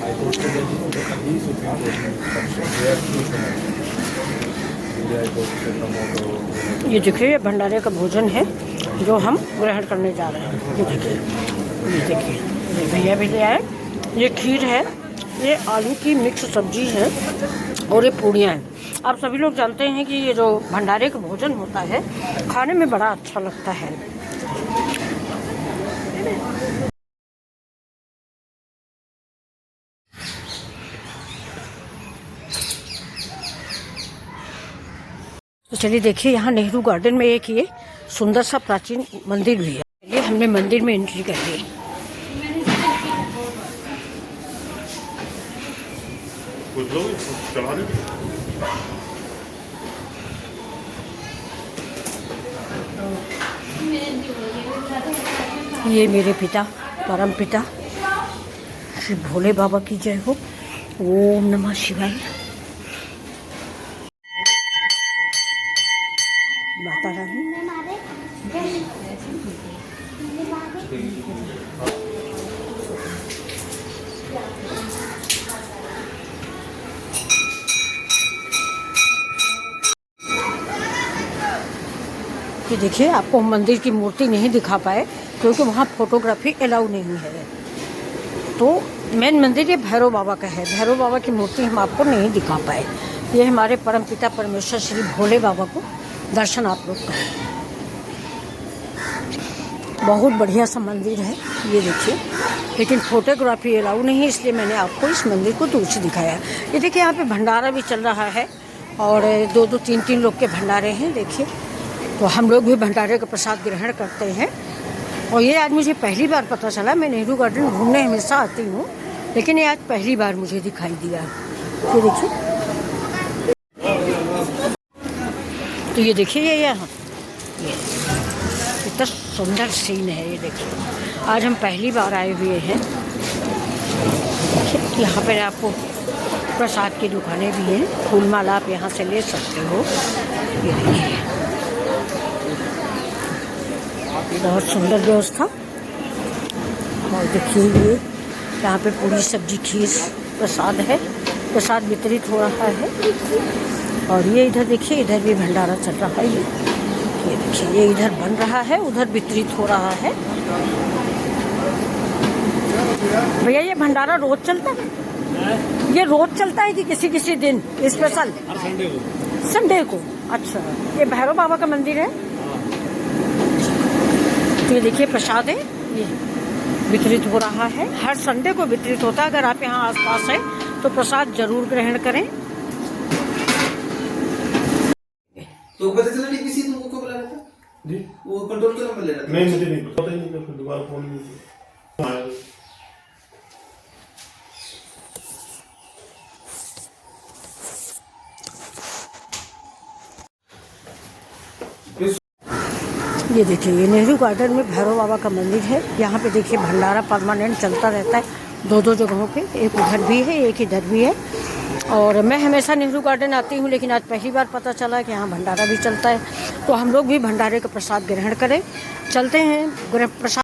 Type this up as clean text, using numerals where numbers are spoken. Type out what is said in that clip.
High court के जज को अभी सुप्रीम कोर्ट में हाईकोर्ट से प्रमोट तो पता चला डीपीसी तुमको क्यों बुला रहा था? जी वो कंट्रोल का नंबर ले रहा था। नहीं मुझे नहीं पता ही नहीं, फिर दोबारा फोन नहीं आया। ये देखिए ये नेहरू गार्डन में भैरव बाबा का मंदिर है। यहाँ पे देखिए भंडारा परमानेंट चलता रहता है 2-2 जगहों पे, एक उधर भी है एक इधर भी है। और मैं हमेशा नेहरू गार्डन आती हूँ लेकिन आज पहली बार पता चला कि यहाँ भंडारा भी चलता है। तो हम लोग भी भंडारे का प्रसाद ग्रहण करें। चलते हैं प्रसाद